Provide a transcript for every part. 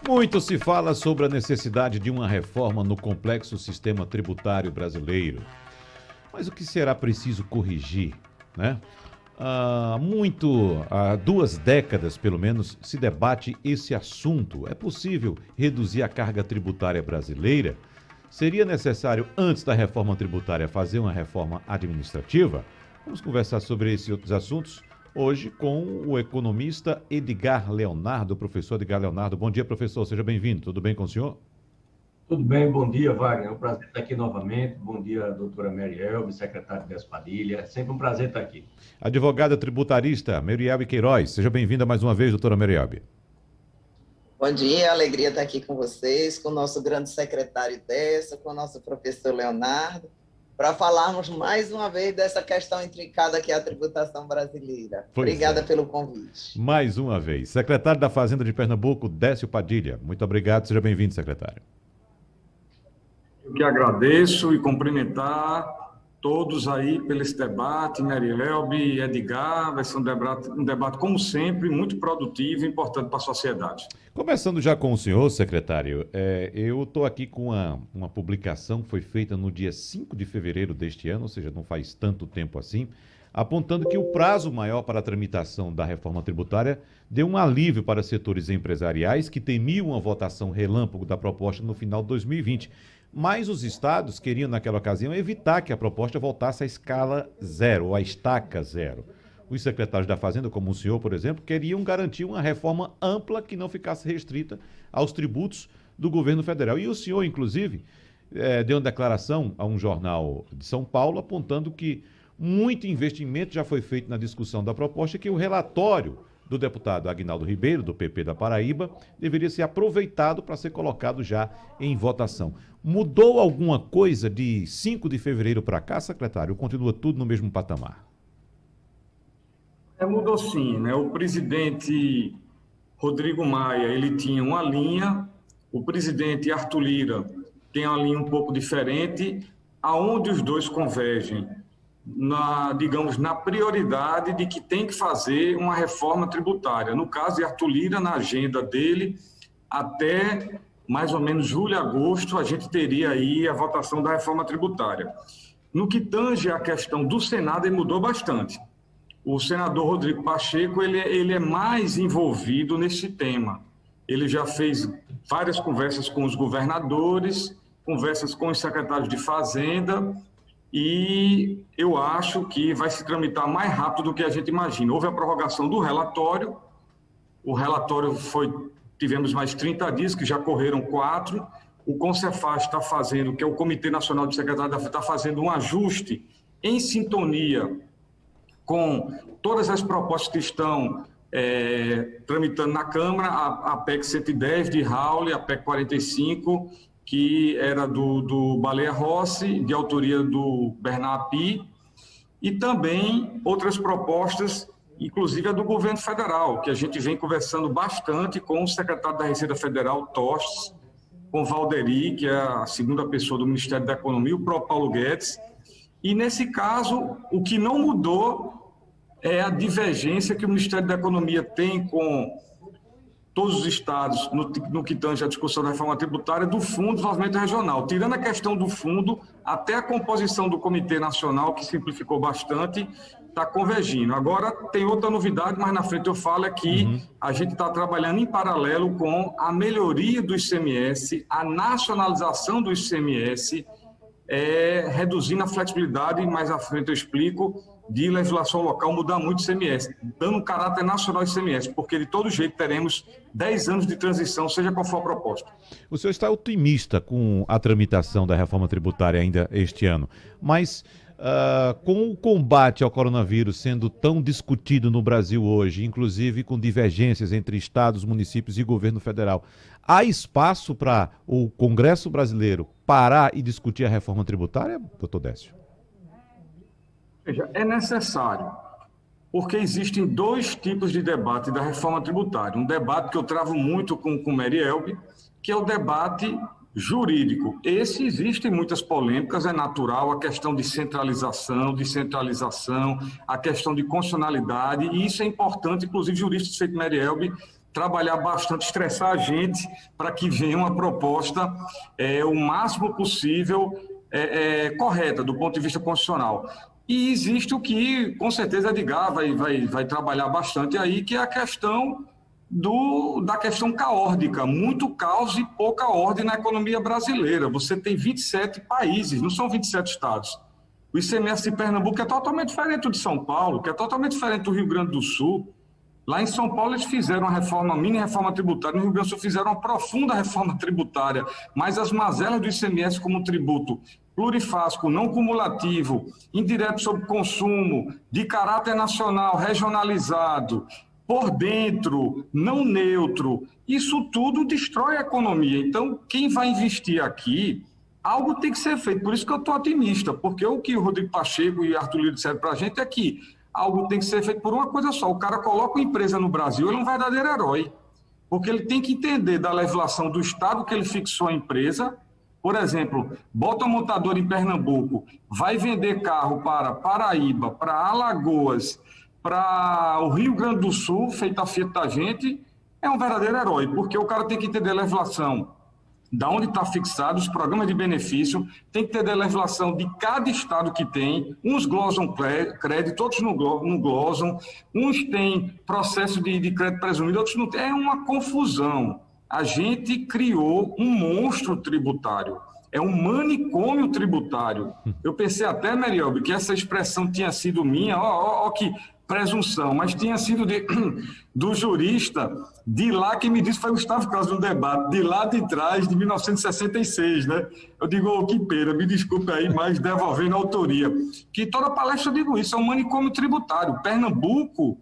Muito se fala sobre a necessidade de uma reforma no complexo sistema tributário brasileiro. Mas o que será preciso corrigir, né? Há 2 décadas, pelo menos, se debate esse assunto. É possível reduzir a carga tributária brasileira? Seria necessário, antes da reforma tributária, fazer uma reforma administrativa? Vamos conversar sobre esses outros assuntos hoje com o economista Edgar Leonardo, professor Edgar Leonardo. Bom dia, professor, seja bem-vindo. Tudo bem com o senhor? Tudo bem, bom dia, Wagner. É um prazer estar aqui novamente. Bom dia, doutora Merielbe, secretária Décio Padilha. É sempre um prazer estar aqui. Advogada tributarista Merielbe Queiroz. Seja bem-vinda mais uma vez, doutora Merielbe. Bom dia, alegria estar aqui com vocês, com o nosso grande secretário Décio, com o nosso professor Leonardo, para falarmos mais uma vez dessa questão intrincada que é a tributação brasileira. Obrigada pelo convite. Mais uma vez. Secretário da Fazenda de Pernambuco, Décio Padilha. Muito obrigado, seja bem-vindo, secretário. Eu que agradeço e cumprimentar todos aí pelo esse debate, Merielbe e Edgar. Vai ser um debate, como sempre, muito produtivo e importante para a sociedade. Começando já com o senhor, secretário, eu estou aqui com uma publicação que foi feita no dia 5 de fevereiro deste ano, ou seja, não faz tanto tempo assim, apontando que o prazo maior para a tramitação da reforma tributária deu um alívio para setores empresariais que temiam uma votação relâmpago da proposta no final de 2020. Mas os estados queriam, naquela ocasião, evitar que a proposta voltasse à escala zero, ou à estaca zero. Os secretários da Fazenda, como o senhor, por exemplo, queriam garantir uma reforma ampla que não ficasse restrita aos tributos do governo federal. E o senhor, inclusive, deu uma declaração a um jornal de São Paulo, apontando que muito investimento já foi feito na discussão da proposta e que o relatório do deputado Aguinaldo Ribeiro, do PP da Paraíba, deveria ser aproveitado para ser colocado já em votação. Mudou alguma coisa de 5 de fevereiro para cá, secretário? Ou continua tudo no mesmo patamar? Mudou sim, né? O presidente Rodrigo Maia, ele tinha uma linha, o presidente Arthur Lira tem uma linha um pouco diferente, aonde os dois convergem na prioridade de que tem que fazer uma reforma tributária. No caso de Arthur Lira, na agenda dele, até mais ou menos julho, agosto, a gente teria aí a votação da reforma tributária. No que tange a questão do Senado, ele mudou bastante. O senador Rodrigo Pacheco, ele é mais envolvido nesse tema. Ele já fez várias conversas com os governadores, conversas com os secretários de Fazenda, e eu acho que vai se tramitar mais rápido do que a gente imagina. Houve a prorrogação do relatório, o relatório tivemos mais 30 dias, que já correram 4, o Concefaz está fazendo, que é o Comitê Nacional de Secretários da Fazenda, está fazendo um ajuste em sintonia com todas as propostas que estão tramitando na Câmara, a PEC 110 de Raul, a PEC 45, que era do Baleia Rossi, de autoria do Bernard Api, e também outras propostas, inclusive a do governo federal, que a gente vem conversando bastante com o secretário da Receita Federal, Tostes, com Valderi, que é a segunda pessoa do Ministério da Economia, o próprio Paulo Guedes. E, nesse caso, o que não mudou é a divergência que o Ministério da Economia tem com todos os estados no que tange a discussão da reforma tributária do Fundo de Desenvolvimento Regional. Tirando a questão do fundo, até a composição do Comitê Nacional, que simplificou bastante, está convergindo. Agora, tem outra novidade, mas na frente eu falo, é que a gente está trabalhando em paralelo com a melhoria do ICMS, a nacionalização do ICMS, reduzindo a flexibilidade, mais à frente eu explico, de legislação local mudar muito o ICMS, dando um caráter nacional ao ICMS, porque de todo jeito teremos 10 anos de transição, seja qual for a proposta. O senhor está otimista com a tramitação da reforma tributária ainda este ano, mas com o combate ao coronavírus sendo tão discutido no Brasil hoje, inclusive com divergências entre estados, municípios e governo federal, há espaço para o Congresso brasileiro parar e discutir a reforma tributária, doutor Décio? Veja, é necessário, porque existem 2 tipos de debate da reforma tributária. Um debate que eu travo muito com Merielbe, que é o debate jurídico. Esse existem muitas polêmicas, é natural, a questão de centralização, a questão de constitucionalidade, e isso é importante, inclusive juristas feito Merielbe trabalhar bastante, estressar a gente para que venha uma proposta o máximo possível correta do ponto de vista constitucional. E existe o que, com certeza, a Edgar vai trabalhar bastante aí, que é a questão da questão caórdica, muito caos e pouca ordem na economia brasileira. Você tem 27 países, não são 27 estados. O ICMS de Pernambuco é totalmente diferente do de São Paulo, que é totalmente diferente do Rio Grande do Sul. Lá em São Paulo eles fizeram uma mini reforma tributária, no Rio Grande do Sul fizeram uma profunda reforma tributária, mas as mazelas do ICMS como tributo plurifásico, não cumulativo, indireto sobre consumo, de caráter nacional, regionalizado, por dentro, não neutro, isso tudo destrói a economia. Então, quem vai investir aqui, algo tem que ser feito. Por isso que eu estou otimista, porque o que o Rodrigo Pacheco e Arthur Lira disseram para a gente é que algo tem que ser feito por uma coisa só. O cara coloca uma empresa no Brasil, ele é um verdadeiro herói, porque ele tem que entender da legislação do Estado que ele fixou a empresa. Por exemplo, bota um montador em Pernambuco, vai vender carro para Paraíba, para Alagoas, para o Rio Grande do Sul, feita a Fiat da gente, é um verdadeiro herói, porque o cara tem que entender a legislação da onde está fixado, os programas de benefício, tem que ter a legislação de cada estado que tem, uns glosam crédito, outros não glosam, uns têm processo de crédito presumido, outros não têm, é uma confusão. A gente criou um monstro tributário, é um manicômio tributário. Eu pensei até, Marielbe, que essa expressão tinha sido minha, ó que presunção, mas tinha sido do jurista de lá, que me disse, foi o Gustavo Carlos no debate, de lá de trás, de 1966, né? Eu digo, que pena, me desculpe aí, mas devolvendo a autoria. Que toda palestra eu digo isso, é um manicômio tributário. Pernambuco,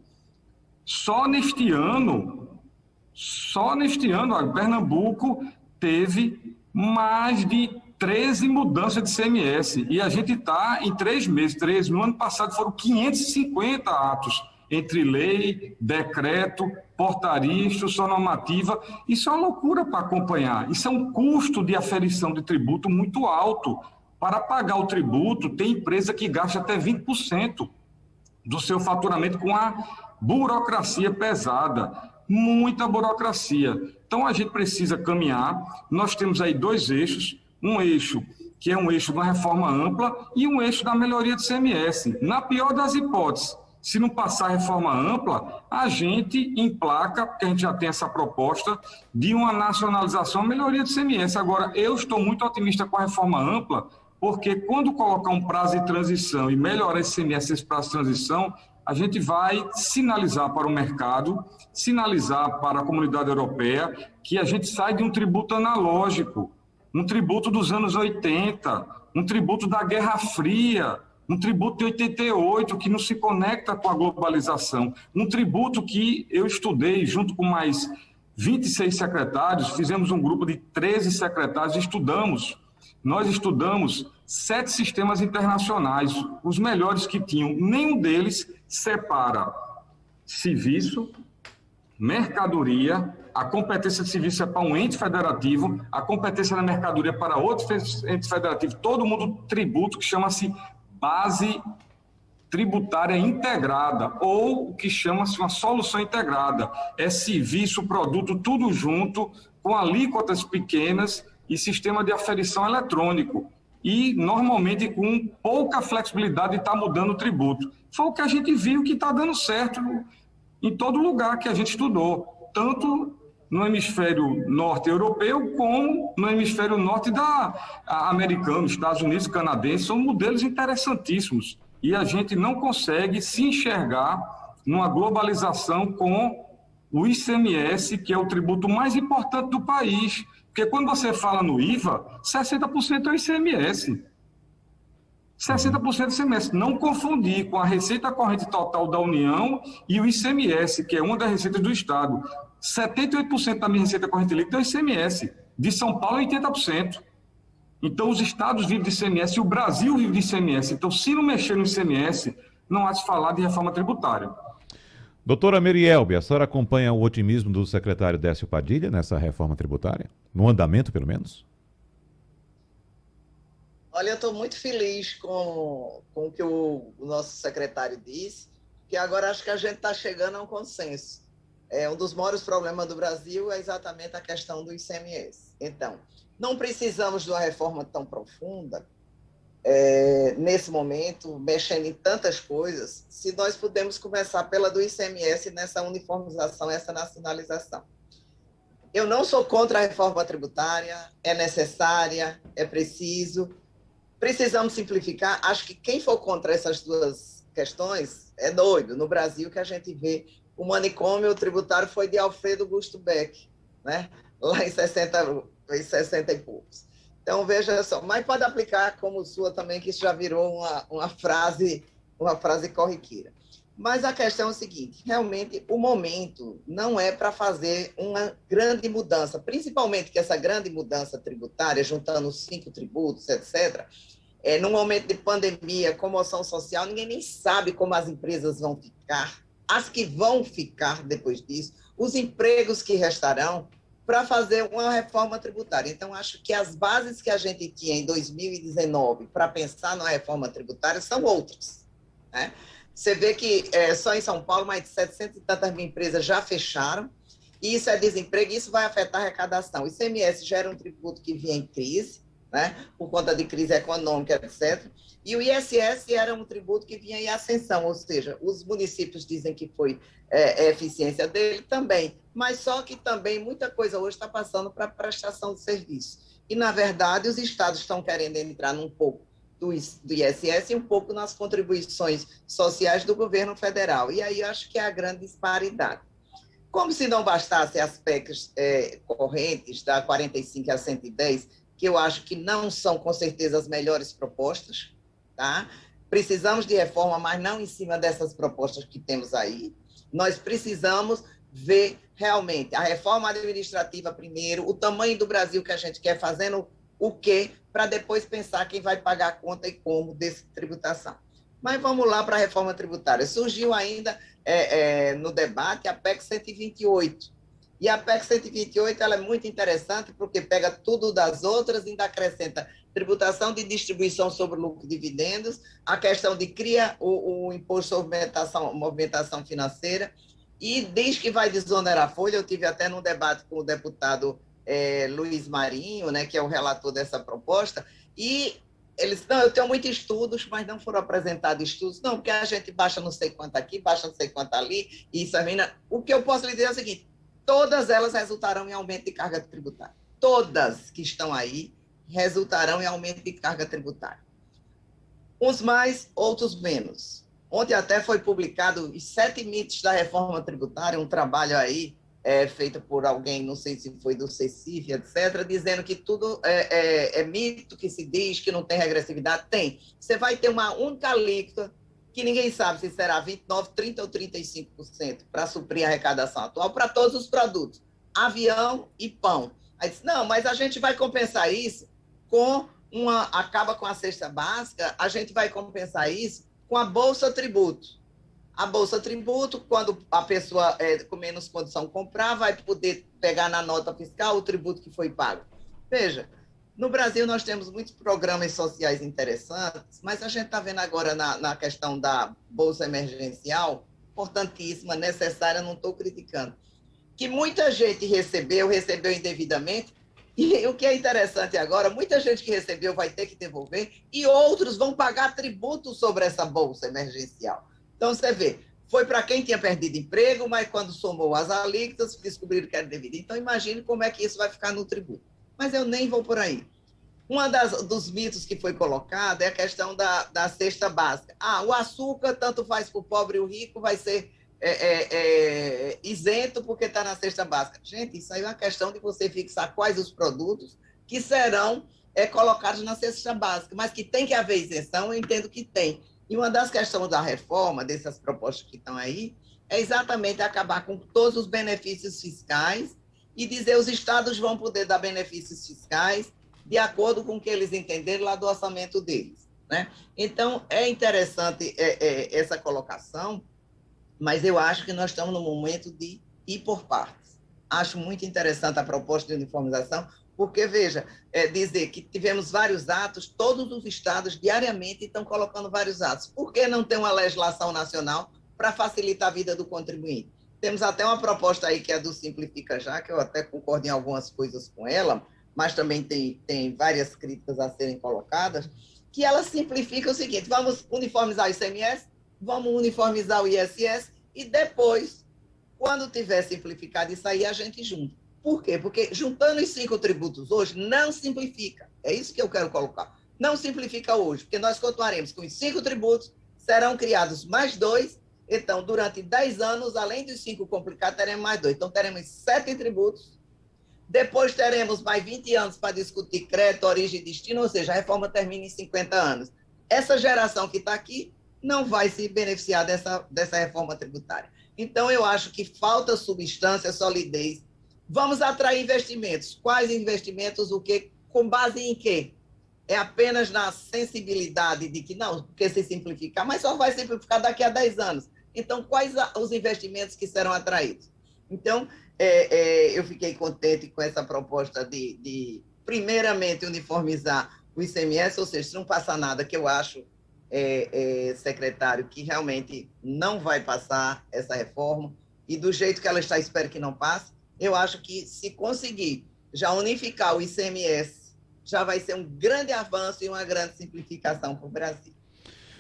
só neste ano, olha, Pernambuco teve mais de 13 mudanças de ICMS, e a gente está em 3 meses, 13. No ano passado foram 550 atos, entre lei, decreto, portaria, instrução normativa. Isso é uma loucura para acompanhar. Isso é um custo de aferição de tributo muito alto. Para pagar o tributo, tem empresa que gasta até 20% do seu faturamento com a burocracia pesada. Muita burocracia. Então, a gente precisa caminhar. Nós temos aí 2 eixos. Um eixo que é um eixo de uma reforma ampla e um eixo da melhoria do ICMS. Na pior das hipóteses, se não passar a reforma ampla, a gente emplaca, porque a gente já tem essa proposta, de uma nacionalização, melhoria do ICMS. Agora, eu estou muito otimista com a reforma ampla, porque quando colocar um prazo de transição e melhorar esse ICMS, esse prazo de transição, a gente vai sinalizar para o mercado, sinalizar para a comunidade europeia, que a gente sai de um tributo analógico, um tributo dos anos 80, um tributo da Guerra Fria, um tributo de 88 que não se conecta com a globalização, um tributo que eu estudei junto com mais 26 secretários, fizemos um grupo de 13 secretários, nós estudamos 7 sistemas internacionais, os melhores que tinham, nenhum deles separa serviço, mercadoria. A competência de serviço é para um ente federativo, a competência da mercadoria é para outro ente federativo, todo mundo tributo, que chama-se base tributária integrada, ou o que chama-se uma solução integrada. É serviço, produto, tudo junto, com alíquotas pequenas e sistema de aferição eletrônico. E, normalmente, com pouca flexibilidade de estar mudando o tributo. Foi o que a gente viu que está dando certo em todo lugar que a gente estudou, tanto no hemisfério norte europeu, como no hemisfério norte americano, Estados Unidos, canadense, são modelos interessantíssimos. E a gente não consegue se enxergar numa globalização com o ICMS, que é o tributo mais importante do país. Porque quando você fala no IVA, 60% é o ICMS. 60% do ICMS. Não confundir com a receita corrente total da União e o ICMS, que é uma das receitas do Estado. 78% da minha receita corrente líquida é o ICMS. De São Paulo é 80%. Então, os estados vivem de ICMS e o Brasil vive de ICMS. Então, se não mexer no ICMS, não há de se falar de reforma tributária. Doutora Marielbe, a senhora acompanha o otimismo do secretário Décio Padilha nessa reforma tributária? No andamento, pelo menos? Olha, eu estou muito feliz com o que o nosso secretário disse, que agora acho que a gente está chegando a um consenso. um dos maiores problemas do Brasil é exatamente a questão do ICMS. Então, não precisamos de uma reforma tão profunda, nesse momento, mexendo em tantas coisas, se nós pudermos começar pela do ICMS nessa uniformização, essa nacionalização. Eu não sou contra a reforma tributária, é necessária, é preciso. Precisamos simplificar. Acho que quem for contra essas duas questões é doido. No Brasil, que a gente vê, o manicômio tributário foi de Alfredo Gusto Beck, né? Lá em 60 e poucos. Então, veja só, mas pode aplicar como sua também, que isso já virou uma frase corriqueira. Mas a questão é o seguinte, realmente o momento não é para fazer uma grande mudança, principalmente que essa grande mudança tributária, juntando os 5 tributos, etc., num momento de pandemia, comoção social, ninguém nem sabe como as empresas vão ficar, as que vão ficar depois disso, os empregos que restarão, para fazer uma reforma tributária. Então, acho que as bases que a gente tinha em 2019 para pensar numa reforma tributária são outras, né? Você vê que só em São Paulo mais de 700 e tantas mil empresas já fecharam, e isso é desemprego, e isso vai afetar a arrecadação. O ICMS já era um tributo que vinha em crise, né, por conta de crise econômica, etc. E o ISS era um tributo que vinha em ascensão, ou seja, os municípios dizem que foi eficiência dele também, mas só que também muita coisa hoje está passando para prestação de serviço. E, na verdade, os estados estão querendo entrar num pouco do ISS e um pouco nas contribuições sociais do governo federal. E aí eu acho que é a grande disparidade. Como se não bastasse as PECs correntes, da 45 a 110, que eu acho que não são, com certeza, as melhores propostas, tá? Precisamos de reforma, mas não em cima dessas propostas que temos aí. Nós precisamos ver realmente a reforma administrativa primeiro, o tamanho do Brasil que a gente quer, fazendo o quê, para depois pensar quem vai pagar a conta e como dessa tributação. Mas vamos lá para a reforma tributária. Surgiu ainda no debate a PEC 128. E a PEC 128 ela é muito interessante porque pega tudo das outras e ainda acrescenta tributação de distribuição sobre lucro e dividendos, a questão de cria o imposto sobre movimentação financeira e diz que vai desonerar a folha. Eu tive até num debate com o deputado Luiz Marinho, né, que é o relator dessa proposta, e eles não, eu tenho muitos estudos, mas não foram apresentados estudos, não, porque a gente baixa não sei quanto aqui, baixa não sei quanto ali, e isso, o que eu posso lhe dizer é o seguinte, todas elas resultarão em aumento de carga tributária, todas que estão aí resultarão em aumento de carga tributária, uns mais, outros menos. Ontem até foi publicado os 7 mitos da reforma tributária, um trabalho aí, feita por alguém, não sei se foi do CECIF, etc., dizendo que tudo é mito, que se diz que não tem regressividade. Tem. Você vai ter uma única alíquota, que ninguém sabe se será 29%, 30% ou 35%, para suprir a arrecadação atual, para todos os produtos, avião e pão. Aí disse, não, mas a gente vai compensar isso acaba com a cesta básica, a gente vai compensar isso com a Bolsa Tributo. A Bolsa Tributo, quando a pessoa com menos condição comprar, vai poder pegar na nota fiscal o tributo que foi pago. Veja, no Brasil nós temos muitos programas sociais interessantes, mas a gente está vendo agora na questão da Bolsa Emergencial, importantíssima, necessária, não estou criticando, que muita gente recebeu indevidamente, e o que é interessante agora, muita gente que recebeu vai ter que devolver, e outros vão pagar tributo sobre essa Bolsa Emergencial. Então, você vê, foi para quem tinha perdido emprego, mas quando somou as alíquotas, descobriram que era devido. Então, imagine como é que isso vai ficar no tributo. Mas eu nem vou por aí. Dos mitos que foi colocado é a questão da cesta básica. O açúcar, tanto faz para o pobre e o rico, vai ser isento porque está na cesta básica. Gente, isso aí é uma questão de você fixar quais os produtos que serão colocados na cesta básica, mas que tem que haver isenção, eu entendo que tem. E uma das questões da reforma, dessas propostas que estão aí, é exatamente acabar com todos os benefícios fiscais e dizer os estados vão poder dar benefícios fiscais de acordo com o que eles entenderem lá do orçamento deles, né? Então, é interessante essa colocação, mas eu acho que nós estamos no momento de ir por partes. Acho muito interessante a proposta de uniformização, porque, veja, dizer que tivemos vários atos, todos os estados diariamente estão colocando vários atos. Por que não ter uma legislação nacional para facilitar a vida do contribuinte? Temos até uma proposta aí que é do Simplifica Já, que eu até concordo em algumas coisas com ela, mas também tem várias críticas a serem colocadas, que ela simplifica o seguinte: vamos uniformizar o ICMS, vamos uniformizar o ISS, e depois, quando tiver simplificado isso aí, a gente junta. Por quê? Porque juntando os 5 tributos hoje, não simplifica. É isso que eu quero colocar. Não simplifica hoje, porque nós continuaremos com os 5 tributos, serão criados mais 2, então, durante 10 anos, além dos 5 complicados, teremos mais 2. Então, teremos 7 tributos. Depois teremos mais 20 anos para discutir crédito, origem e destino, ou seja, a reforma termina em 50 anos. Essa geração que está aqui não vai se beneficiar dessa reforma tributária. Então, eu acho que falta substância, solidez. Vamos atrair investimentos. Quais investimentos? O quê? Com base em quê? É apenas na sensibilidade de que não, porque se simplificar, mas só vai simplificar daqui a 10 anos. Então, quais os investimentos que serão atraídos? Então, eu fiquei contente com essa proposta de primeiramente, uniformizar o ICMS, ou seja, se não passar nada, que eu acho, secretário, que realmente não vai passar essa reforma, e do jeito que ela está, espero que não passe. Eu acho que, se conseguir já unificar o ICMS, já vai ser um grande avanço e uma grande simplificação para o Brasil.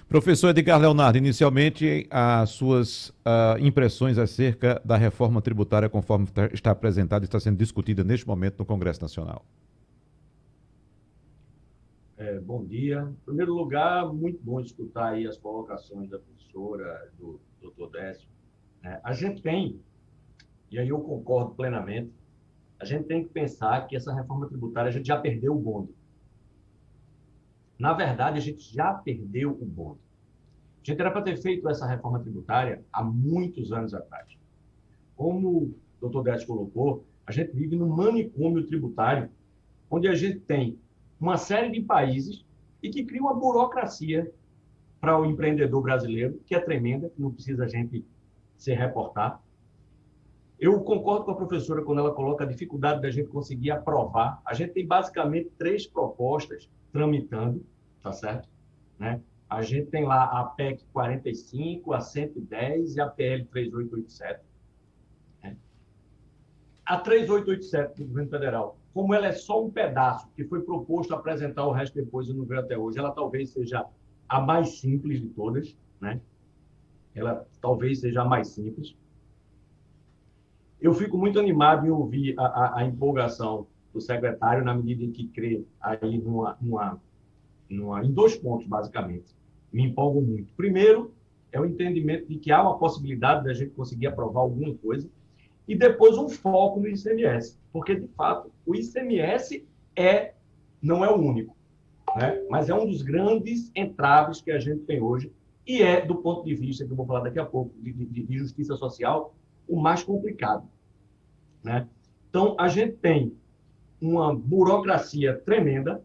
Professor Edgar Leonardo, inicialmente as suas impressões acerca da reforma tributária conforme está apresentada e está sendo discutida neste momento no Congresso Nacional. Bom dia. Em primeiro lugar, muito bom escutar aí as colocações da professora, do doutor Décio. A gente tem, e aí eu concordo plenamente, a gente tem que pensar que essa reforma tributária, a gente já perdeu o bonde. Na verdade, a gente já perdeu o bonde. A gente era para ter feito essa reforma tributária há muitos anos atrás. Como o doutor Décio colocou, a gente vive num manicômio tributário, onde a gente tem uma série de países e que cria uma burocracia para o empreendedor brasileiro, que é tremenda, que não precisa a gente se reportar. Eu concordo com a professora quando ela coloca a dificuldade da gente conseguir aprovar. A gente tem basicamente 3 propostas tramitando, tá certo? Né? A gente tem lá a PEC 45, a 110 e a PL 3887. Né? A 3887 do governo federal, como ela é só um pedaço que foi proposto apresentar o resto depois e não veio até hoje, ela talvez seja a mais simples de todas, né? Ela talvez seja a mais simples. Eu fico muito animado em ouvir a empolgação do secretário, na medida em que crê aí em 2 pontos, basicamente. Me empolgam muito. Primeiro, é o entendimento de que há uma possibilidade da gente conseguir aprovar alguma coisa, e depois um foco no ICMS, porque, de fato, o ICMS não é o único, né? Mas é um dos grandes entraves que a gente tem hoje, e do ponto de vista, que eu vou falar daqui a pouco, de justiça social, o mais complicado, né? Então, a gente tem uma burocracia tremenda,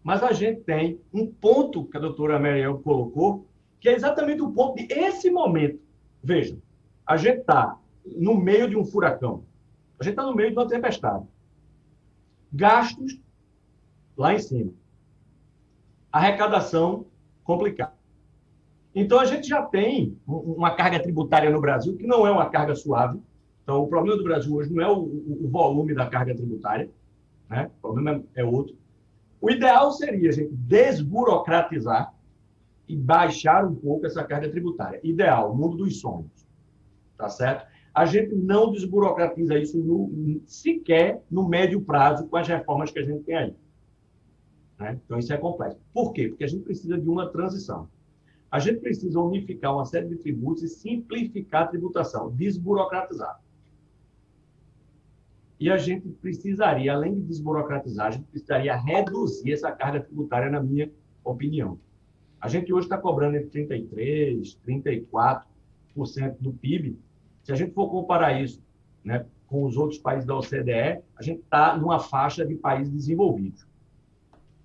mas a gente tem um ponto que a doutora Mariel colocou, que é exatamente o ponto desse momento. Veja, a gente está no meio de um furacão, a gente está no meio de uma tempestade. Gastos lá em cima. Arrecadação complicada. Então, a gente já tem uma carga tributária no Brasil que não é uma carga suave. Então, o problema do Brasil hoje não é o volume da carga tributária, né? O problema é outro. O ideal seria a gente desburocratizar e baixar um pouco essa carga tributária. Ideal, mundo dos sonhos. Tá certo? A gente não desburocratiza isso sequer no médio prazo com as reformas que a gente tem aí. Né? Então, isso é complexo. Por quê? Porque a gente precisa de uma transição. A gente precisa unificar uma série de tributos e simplificar a tributação, desburocratizar. E a gente precisaria, além de desburocratizar, a gente precisaria reduzir essa carga tributária, na minha opinião. A gente hoje está cobrando entre 33%, 34% do PIB. Se a gente for comparar isso, né, com os outros países da OCDE, a gente está numa faixa de países desenvolvidos.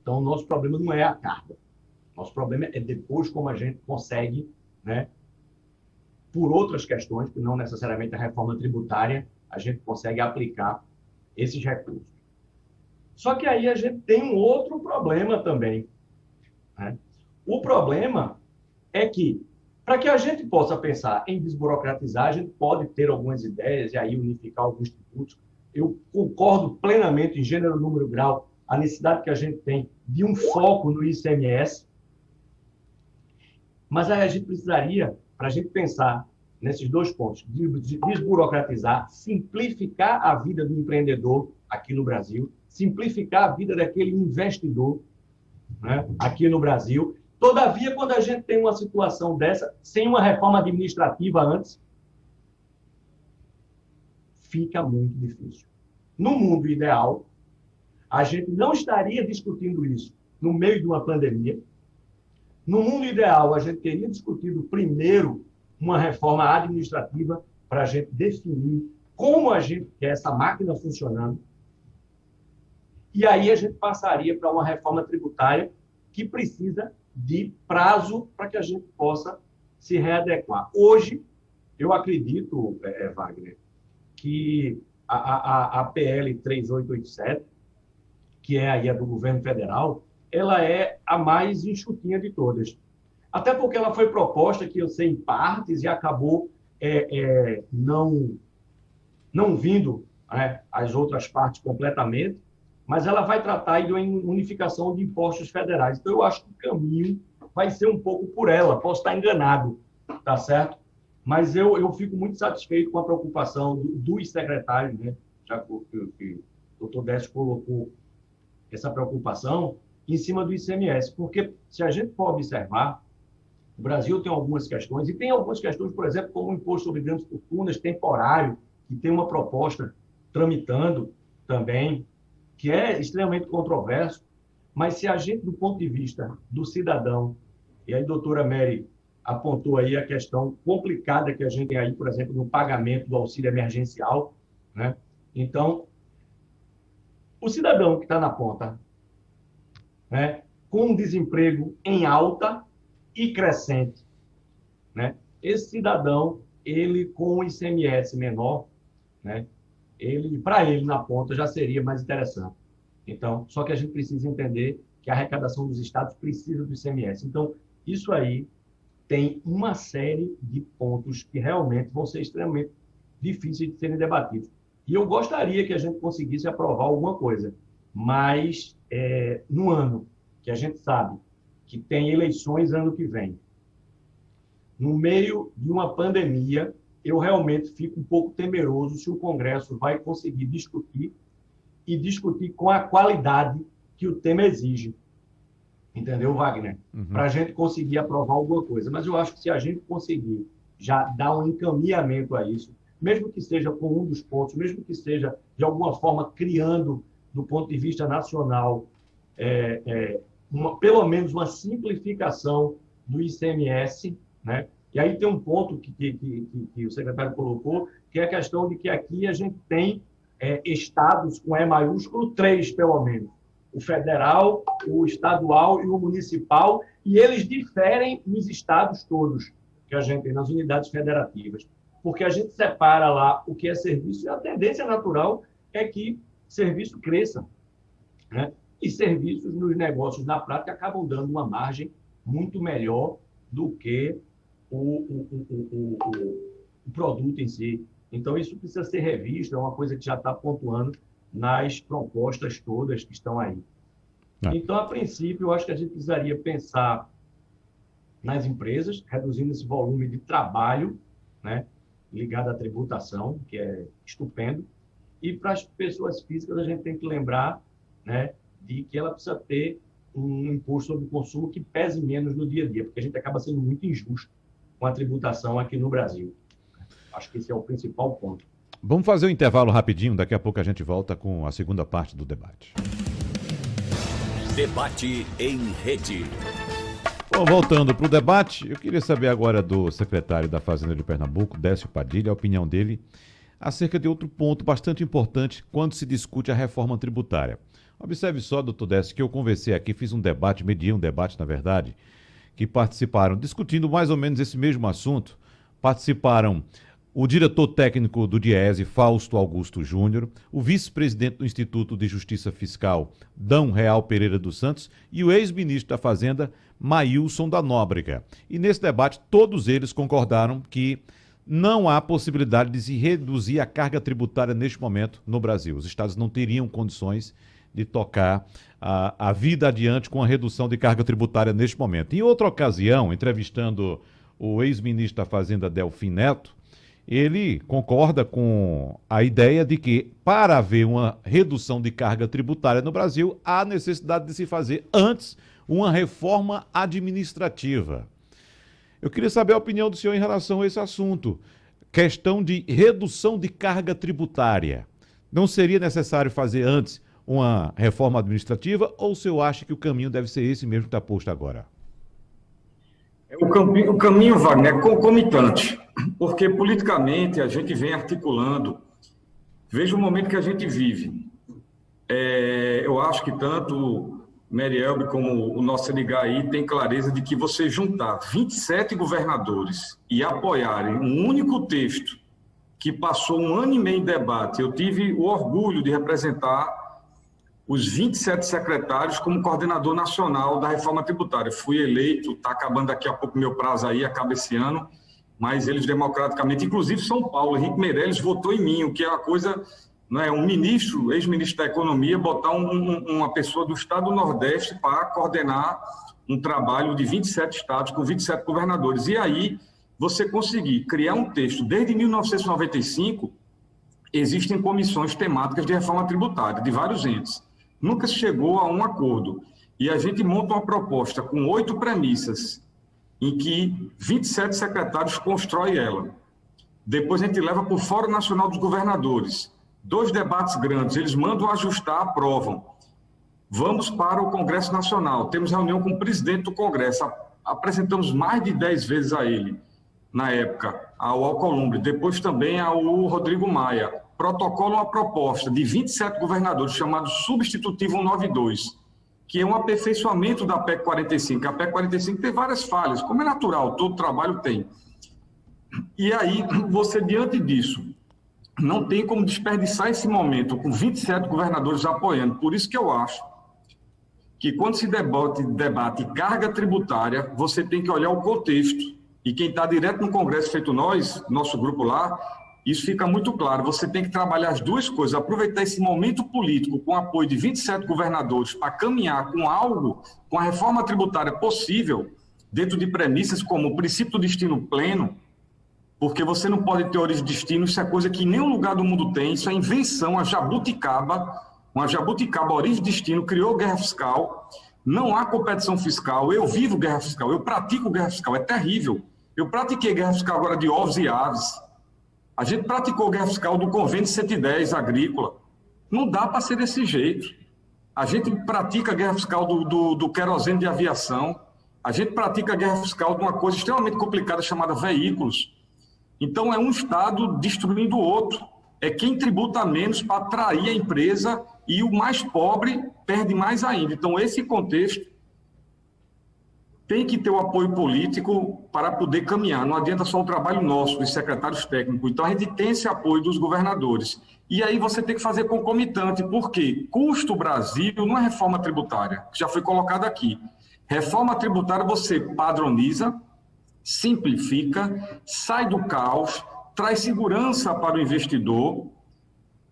Então, o nosso problema não é a carga. Nosso problema é depois como a gente consegue, né, por outras questões, que não necessariamente a reforma tributária, a gente consegue aplicar esses recursos. Só que aí a gente tem um outro problema também. Né? O problema é que Para que a gente possa pensar em desburocratizar, a gente pode ter algumas ideias e aí unificar alguns tributos. Eu concordo plenamente, em gênero, número, grau, a necessidade que a gente tem de um foco no ICMS, mas aí a gente precisaria, para a gente pensar nesses dois pontos, de desburocratizar, simplificar a vida do empreendedor aqui no Brasil, simplificar a vida daquele investidor, né, aqui no Brasil. Todavia, quando a gente tem uma situação dessa, sem uma reforma administrativa antes, fica muito difícil. No mundo ideal, a gente não estaria discutindo isso no meio de uma pandemia. No mundo ideal, a gente teria discutido primeiro uma reforma administrativa para a gente definir como a gente quer essa máquina funcionando. E aí a gente passaria para uma reforma tributária que precisa de prazo para que a gente possa se readequar. Hoje, eu acredito, Wagner, que a PL 3887, que é aí a do governo federal, ela é a mais enxutinha de todas. Até porque ela foi proposta, que eu sei, em partes, e acabou não vindo, né, as outras partes completamente, mas ela vai tratar de uma unificação de impostos federais. Então, eu acho que o caminho vai ser um pouco por ela. Posso estar enganado, tá certo? Mas eu fico muito satisfeito com a preocupação dos secretários, né? Já que o doutor Décio colocou essa preocupação em cima do ICMS, porque se a gente for observar, o Brasil tem algumas questões, e tem algumas questões, por exemplo, como o imposto sobre grandes fortunas temporário, que tem uma proposta tramitando também, que é extremamente controverso, mas se a gente, do ponto de vista do cidadão, e aí a doutora Mary apontou aí a questão complicada que a gente tem aí, por exemplo, no pagamento do auxílio emergencial, né? Então, o cidadão que está na ponta, né, com um desemprego em alta e crescente, né? Esse cidadão, ele com o ICMS menor, né, para ele na ponta já seria mais interessante. Então, só que a gente precisa entender que a arrecadação dos estados precisa do ICMS. Então, isso aí tem uma série de pontos que realmente vão ser extremamente difíceis de serem debatidos. E eu gostaria que a gente conseguisse aprovar alguma coisa, mas no ano que a gente sabe que tem eleições ano que vem, no meio de uma pandemia, eu realmente fico um pouco temeroso se o Congresso vai conseguir discutir e discutir com a qualidade que o tema exige. Entendeu, Wagner? Uhum. Para a gente conseguir aprovar alguma coisa. Mas eu acho que se a gente conseguir já dar um encaminhamento a isso, mesmo que seja com um dos pontos, mesmo que seja, de alguma forma, criando, do ponto de vista nacional, pelo menos uma simplificação do ICMS, né? E aí tem um ponto que o secretário colocou, que é a questão de que aqui a gente tem estados com E maiúsculo, 3 pelo menos. O federal, o estadual e o municipal, e eles diferem nos estados todos que a gente tem, nas unidades federativas. Porque a gente separa lá o que é serviço, e a tendência natural é que serviço cresça, né? E serviços nos negócios, na prática, acabam dando uma margem muito melhor do que o produto em si. Então, isso precisa ser revisto, é uma coisa que já está pontuando nas propostas todas que estão aí. Então, a princípio, eu acho que a gente precisaria pensar nas empresas, reduzindo esse volume de trabalho, né, ligado à tributação, que é estupendo, e para as pessoas físicas a gente tem que lembrar, né, de que ela precisa ter um imposto sobre o consumo que pese menos no dia a dia, porque a gente acaba sendo muito injusto com a tributação aqui no Brasil. Acho que esse é o principal ponto. Vamos fazer um intervalo rapidinho, daqui a pouco a gente volta com a segunda parte do debate. Debate em rede. Bom, voltando para o debate, eu queria saber agora do secretário da Fazenda de Pernambuco, Décio Padilha, a opinião dele acerca de outro ponto bastante importante quando se discute a reforma tributária. Observe só, doutor Décio, que eu conversei aqui, fiz um debate, mediei um debate, na verdade, que participaram, discutindo mais ou menos esse mesmo assunto, participaram o diretor técnico do Diese, Fausto Augusto Júnior, o vice-presidente do Instituto de Justiça Fiscal, D. Real Pereira dos Santos, e o ex-ministro da Fazenda, Maílson da Nóbrega. E nesse debate, todos eles concordaram que não há possibilidade de se reduzir a carga tributária neste momento no Brasil. Os estados não teriam condições de tocar a vida adiante com a redução de carga tributária neste momento. Em outra ocasião, entrevistando o ex-ministro da Fazenda, Delfim Neto, ele concorda com a ideia de que, para haver uma redução de carga tributária no Brasil, há necessidade de se fazer antes uma reforma administrativa. Eu queria saber a opinião do senhor em relação a esse assunto. Questão de redução de carga tributária. Não seria necessário fazer antes uma reforma administrativa ou o senhor acha que o caminho deve ser esse mesmo que está posto agora? O caminho, Wagner, é concomitante, porque politicamente a gente vem articulando. Veja o momento que a gente vive. Eu acho que tanto Merielbe como o nosso Edgar tem clareza de que você juntar 27 governadores e apoiarem um único texto que passou 1 ano e meio em debate. Eu tive o orgulho de representar os 27 secretários como coordenador nacional da reforma tributária. Fui eleito, está acabando daqui a pouco meu prazo aí, acaba esse ano, mas eles democraticamente, inclusive São Paulo, Henrique Meirelles votou em mim, o que é uma coisa, não é, um ministro, ex-ministro da Economia, botar uma pessoa do estado do Nordeste para coordenar um trabalho de 27 estados com 27 governadores. E aí, você conseguir criar um texto, desde 1995, existem comissões temáticas de reforma tributária, de vários entes. Nunca se chegou a um acordo. E a gente monta uma proposta com 8 premissas, em que 27 secretários constroem ela. Depois a gente leva para o Fórum Nacional dos Governadores. 2 debates grandes, eles mandam ajustar, aprovam. Vamos para o Congresso Nacional. Temos reunião com o presidente do Congresso. Apresentamos mais de 10 vezes a ele, na época, ao Alcolumbre. Depois também ao Rodrigo Maia. Protocola uma proposta de 27 governadores, chamado Substitutivo 192, que é um aperfeiçoamento da PEC 45. A PEC 45 tem várias falhas, como é natural, todo trabalho tem. E aí, você, diante disso, não tem como desperdiçar esse momento com 27 governadores apoiando. Por isso que eu acho que quando se debate carga tributária, você tem que olhar o contexto. E quem está direto no Congresso, feito nós, nosso grupo lá, isso fica muito claro. Você tem que trabalhar as duas coisas, aproveitar esse momento político com o apoio de 27 governadores para caminhar com algo, com a reforma tributária possível, dentro de premissas como o princípio do destino pleno, porque você não pode ter origem de destino, isso é coisa que em nenhum lugar do mundo tem, isso é invenção, uma jabuticaba, origem de destino, criou guerra fiscal, não há competição fiscal, eu vivo guerra fiscal, eu pratico guerra fiscal, é terrível. Eu pratiquei guerra fiscal agora de ovos e aves. A gente praticou guerra fiscal do Convênio 110 agrícola. Não dá para ser desse jeito. A gente pratica guerra fiscal do querosene de aviação. A gente pratica guerra fiscal de uma coisa extremamente complicada chamada veículos. Então, é um Estado destruindo o outro. É quem tributa menos para atrair a empresa e o mais pobre perde mais ainda. Então, esse contexto tem que ter o apoio político para poder caminhar. Não adianta só o trabalho nosso, dos secretários técnicos. Então, a gente tem esse apoio dos governadores. E aí você tem que fazer concomitante, porque custo Brasil não é reforma tributária, que já foi colocado aqui. Reforma tributária você padroniza, simplifica, sai do caos, traz segurança para o investidor.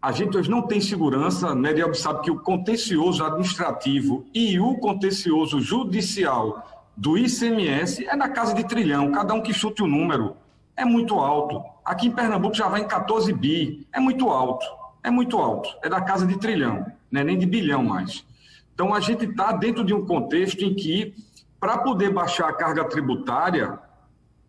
A gente hoje não tem segurança, né? Ele sabe que o contencioso administrativo e o contencioso judicial do ICMS é na casa de trilhão, cada um que chute o número, é muito alto. Aqui em Pernambuco já vai em 14 bi, é muito alto, é da casa de trilhão, não é nem de bilhão mais. Então a gente está dentro de um contexto em que, para poder baixar a carga tributária,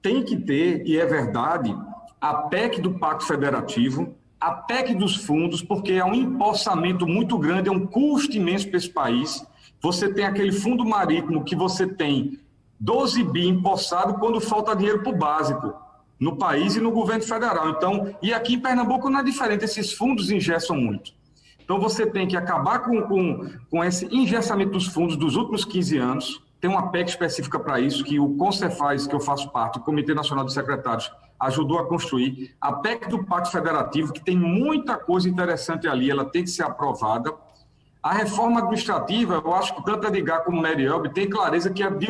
tem que ter, e é verdade, a PEC do Pacto Federativo, a PEC dos fundos, porque é um empossamento muito grande, é um custo imenso para esse país. Você tem aquele fundo marítimo que você tem 12 bi empossado quando falta dinheiro para o básico no país e no governo federal. Então, e aqui em Pernambuco não é diferente, esses fundos engessam muito. Então, você tem que acabar com esse engessamento dos fundos dos últimos 15 anos. Tem uma PEC específica para isso, que o CONCEFAZ, que eu faço parte, o Comitê Nacional de Secretários, ajudou a construir. A PEC do Pacto Federativo, que tem muita coisa interessante ali, ela tem que ser aprovada. A reforma administrativa, eu acho que tanto Edgar como Merielbe tem clareza que é de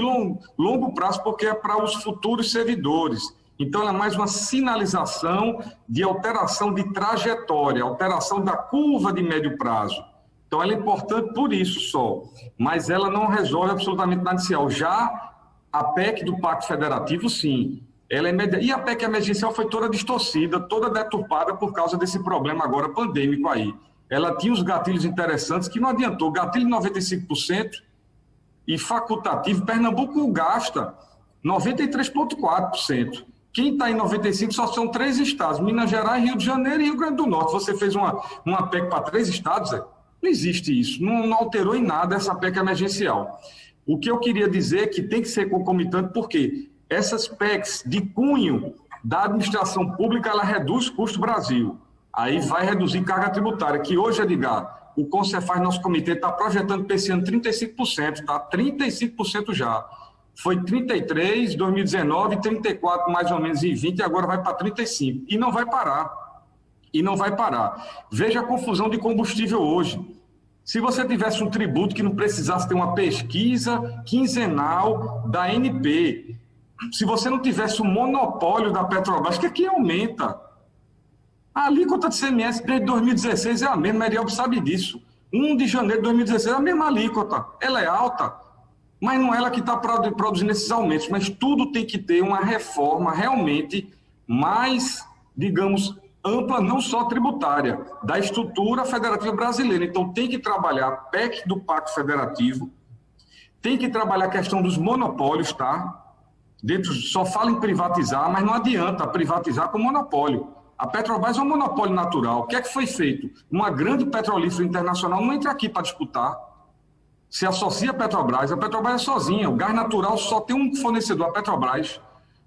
longo prazo, porque é para os futuros servidores. Então, ela é mais uma sinalização de alteração de trajetória, alteração da curva de médio prazo. Então, ela é importante por isso só, mas ela não resolve absolutamente nada inicial. Já a PEC do Pacto Federativo, sim. Ela é e a PEC emergencial foi toda distorcida, toda deturpada por causa desse problema agora pandêmico aí. Ela tinha os gatilhos interessantes que não adiantou. Gatilho de 95% e facultativo, Pernambuco gasta 93,4%. Quem está em 95% só são 3 estados, Minas Gerais, Rio de Janeiro e Rio Grande do Norte. Você fez uma PEC para 3 estados? Não existe isso, não alterou em nada essa PEC emergencial. O que eu queria dizer é que tem que ser concomitante, porque essas PECs de cunho da administração pública, ela reduz o custo do Brasil. Aí vai reduzir carga tributária, que hoje, Edgar, o Concefaz, nosso comitê, está projetando para esse ano 35%, tá? 35% já. Foi 33% em 2019, 34% mais ou menos em 20%, e agora vai para 35%. E não vai parar. E não vai parar. Veja a confusão de combustível hoje. Se você tivesse um tributo que não precisasse ter uma pesquisa quinzenal da ANP, se você não tivesse o monopólio da Petrobras, que aqui aumenta. A alíquota de CMS desde 2016 é a mesma, Merielbe sabe disso. 1 de janeiro de 2016 é a mesma alíquota. Ela é alta, mas não é ela que está produzindo esses aumentos. Mas tudo tem que ter uma reforma realmente mais, digamos, ampla, não só tributária, da estrutura federativa brasileira. Então, tem que trabalhar a PEC do Pacto Federativo, tem que trabalhar a questão dos monopólios, tá? Só fala em privatizar, mas não adianta privatizar com monopólio. A Petrobras é um monopólio natural. O que é que foi feito? Uma grande petrolífera internacional não entra aqui para disputar. Se associa a Petrobras é sozinha. O gás natural só tem um fornecedor, a Petrobras.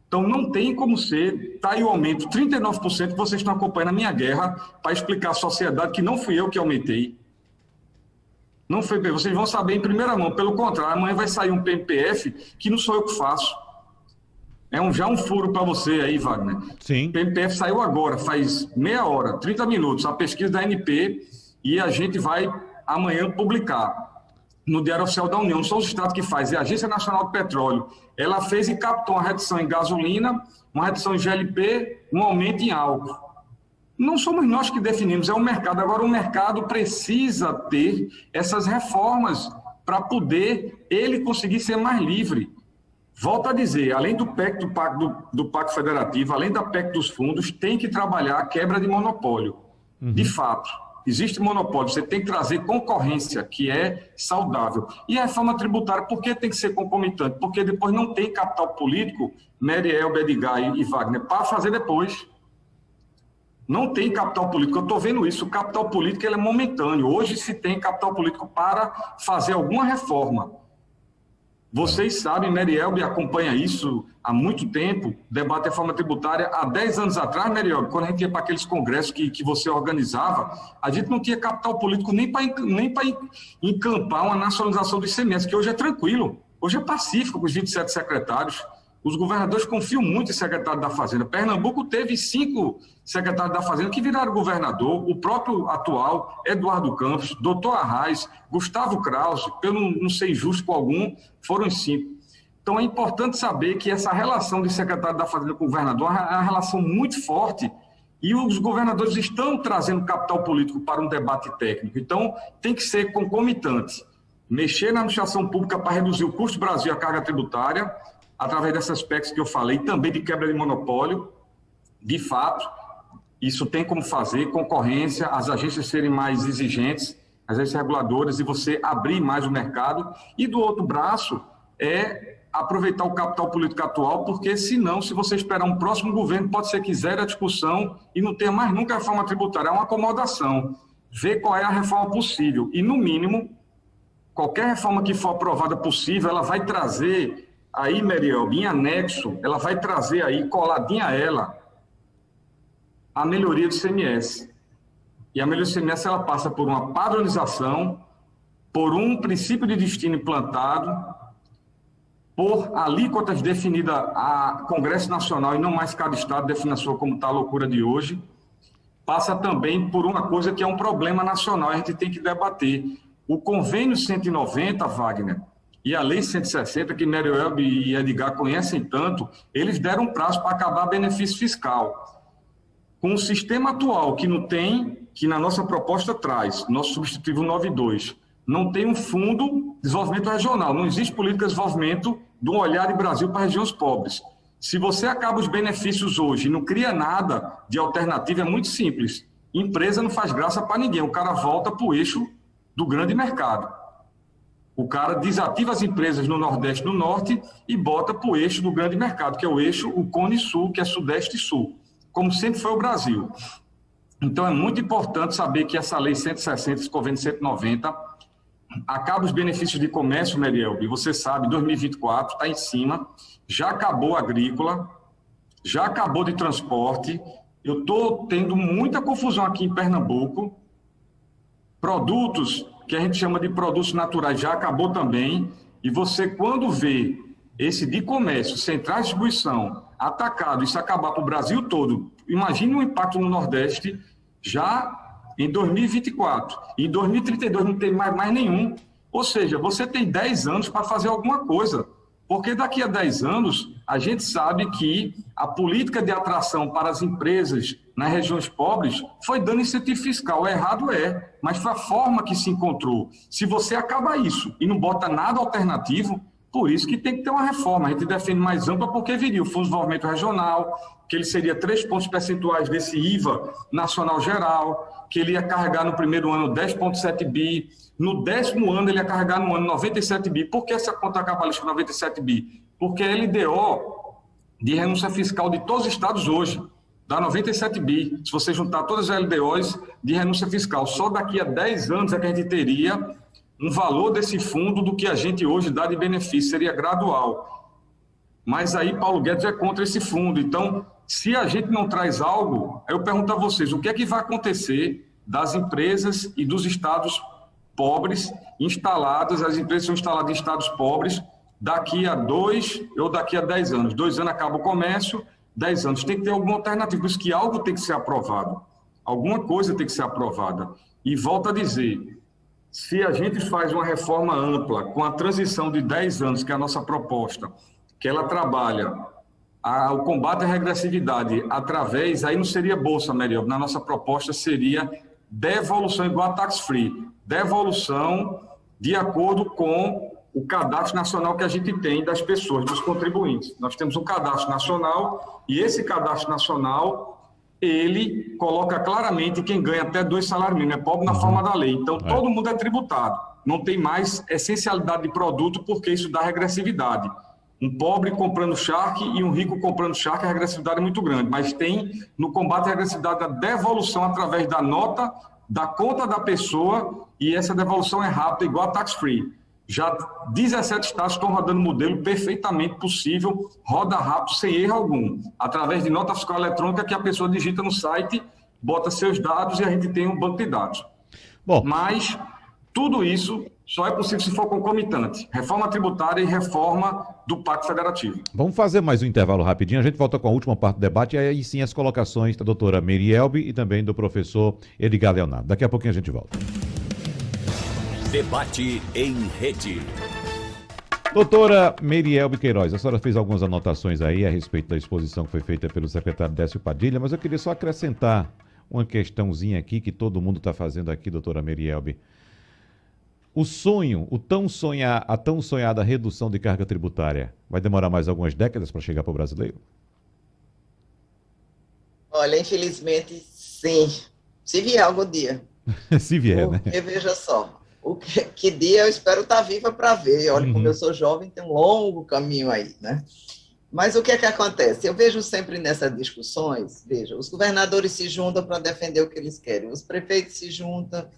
Então, não tem como ser. Está aí o aumento, 39%, que vocês estão acompanhando a minha guerra para explicar à sociedade que não fui eu que aumentei. Não foi, vocês vão saber em primeira mão. Pelo contrário, amanhã vai sair um PMPF que não sou eu que faço. Já um furo para você aí, Wagner. Sim. O PMPF saiu agora, faz meia hora, 30 minutos, a pesquisa da ANP, e a gente vai amanhã publicar no Diário Oficial da União. Não são os estados que fazem, é a Agência Nacional de Petróleo. Ela fez e captou uma redução em gasolina, uma redução em GLP, um aumento em álcool. Não somos nós que definimos, é o mercado. Agora, o mercado precisa ter essas reformas para poder ele conseguir ser mais livre. Volto a dizer, além do PEC do Pacto Federativo, além da PEC dos fundos, tem que trabalhar a quebra de monopólio. De fato, existe monopólio, você tem que trazer concorrência, que é saudável. E a reforma tributária, por que tem que ser concomitante? Porque depois não tem capital político, Merielbe, Edgar e Wagner, para fazer depois. Não tem capital político, eu estou vendo isso, o capital político ele é momentâneo. Hoje se tem capital político para fazer alguma reforma. Vocês sabem, Merielbe acompanha isso há muito tempo, debate a reforma tributária. Há 10 anos atrás, Merielbe, quando a gente ia para aqueles congressos que você organizava, a gente não tinha capital político nem para encampar uma nacionalização do ICMS, que hoje é tranquilo, hoje é pacífico com os 27 secretários. Os governadores confiam muito em secretário da Fazenda. Pernambuco teve 5 secretários da Fazenda que viraram governador, o próprio atual, Eduardo Campos, doutor Arraes, Gustavo Krause, eu não sei justo com algum, foram 5. Então é importante saber que essa relação de secretário da Fazenda com o governador é uma relação muito forte e os governadores estão trazendo capital político para um debate técnico. Então tem que ser concomitante. Mexer na administração pública para reduzir o custo do Brasil e a carga tributária, através dessas PECs que eu falei, também de quebra de monopólio, de fato, isso tem como fazer, concorrência, as agências serem mais exigentes, as agências reguladoras, e você abrir mais o mercado, e do outro braço é aproveitar o capital político atual, porque senão, se você esperar um próximo governo, pode ser que zere a discussão e não tenha mais nunca a reforma tributária, é uma acomodação, ver qual é a reforma possível, e no mínimo, qualquer reforma que for aprovada possível, ela vai trazer aí, Merielbe, em anexo, ela vai trazer aí, coladinha a ela, a melhoria do ICMS. E a melhoria do ICMS, ela passa por uma padronização, por um princípio de destino implantado, por alíquotas definidas a Congresso Nacional e não mais cada Estado define a sua, como está a loucura de hoje, passa também por uma coisa que é um problema nacional, a gente tem que debater. O convênio 190, Wagner, e a lei 160, que Mário Elbe e Edgar conhecem tanto, eles deram prazo para acabar benefício fiscal. Com o sistema atual, que não tem, que na nossa proposta traz, nosso substitutivo 92, não tem um fundo de desenvolvimento regional, não existe política de desenvolvimento de um olhar de Brasil para regiões pobres. Se você acaba os benefícios hoje e não cria nada de alternativa, é muito simples. Empresa não faz graça para ninguém, o cara volta para o eixo do grande mercado. O cara desativa as empresas no Nordeste e no Norte e bota para o eixo do grande mercado, que é o eixo, o Cone Sul, que é Sudeste e Sul, como sempre foi o Brasil. Então, é muito importante saber que essa lei 160, esse convênio 190, acaba os benefícios de comércio, Merielbe, você sabe, 2024, está em cima, já acabou a agrícola, já acabou de transporte, eu estou tendo muita confusão aqui em Pernambuco, produtos que a gente chama de produtos naturais já acabou também, e você quando vê esse de comércio, central de distribuição, atacado, isso acabar para o Brasil todo, imagine o impacto no Nordeste já em 2024, e em 2032 não tem mais nenhum, ou seja, você tem 10 anos para fazer alguma coisa, porque daqui a 10 anos a gente sabe que a política de atração para as empresas nas regiões pobres foi dando incentivo fiscal. Errado é, mas foi a forma que se encontrou. Se você acaba isso e não bota nada alternativo, por isso que tem que ter uma reforma. A gente defende mais ampla porque viria o Fundo de Desenvolvimento Regional, que ele seria 3 pontos percentuais desse IVA nacional geral, que ele ia carregar no primeiro ano 10,7 bi, no 10º ano ele ia carregar no ano 97 bi. Por que essa conta cabalística 97 bi? Porque a LDO de renúncia fiscal de todos os estados hoje dá 97 bi. Se você juntar todas as LDOs de renúncia fiscal, só daqui a 10 anos é que a gente teria um valor desse fundo do que a gente hoje dá de benefício, seria gradual. Mas aí Paulo Guedes é contra esse fundo. Então, se a gente não traz algo, eu pergunto a vocês, o que é que vai acontecer das empresas e dos estados pobres instaladas, as empresas são instaladas em estados pobres, daqui a 2 ou daqui a 10 anos. 2 anos acaba o comércio, 10 anos. Tem que ter alguma alternativa, por isso que algo tem que ser aprovado. Alguma coisa tem que ser aprovada. E volto a dizer, se a gente faz uma reforma ampla, com a transição de 10 anos, que é a nossa proposta, que ela trabalha o combate à regressividade através, aí não seria bolsa, Meriel, na nossa proposta seria devolução igual a tax-free, devolução de acordo com o cadastro nacional que a gente tem das pessoas, dos contribuintes. Nós temos um cadastro nacional e esse cadastro nacional, ele coloca claramente quem ganha até 2 salários mínimos, é pobre na forma da lei. Então, todo mundo é tributado. Não tem mais essencialidade de produto porque isso dá regressividade. Um pobre comprando charque e um rico comprando charque, a regressividade é muito grande. Mas tem, no combate à regressividade, a devolução através da nota da conta da pessoa e essa devolução é rápida, igual a tax-free. Já 17 estados estão rodando modelo perfeitamente possível, roda rápido, sem erro algum, através de nota fiscal eletrônica que a pessoa digita no site, bota seus dados e a gente tem um banco de dados. Bom, mas tudo isso só é possível se for concomitante. Reforma tributária e reforma do Pacto Federativo. Vamos fazer mais um intervalo rapidinho, a gente volta com a última parte do debate e aí sim as colocações da doutora Merielbe e também do professor Edgar Leonardo. Daqui a pouquinho a gente volta. Debate em rede. Doutora Merielbe Queiroz, a senhora fez algumas anotações aí a respeito da exposição que foi feita pelo secretário Décio Padilha, mas eu queria só acrescentar uma questãozinha aqui que todo mundo está fazendo aqui, doutora Merielbe. O sonho, a tão sonhada redução de carga tributária, vai demorar mais algumas décadas para chegar para o brasileiro? Olha, infelizmente, sim. Se vier algum dia. Se vier, né? Porque, veja só, que dia eu espero estar viva para ver. Olha, como eu sou jovem, tem um longo caminho aí, né? Mas o que é que acontece? Eu vejo sempre nessas discussões, veja, os governadores se juntam para defender o que eles querem, os prefeitos se juntam,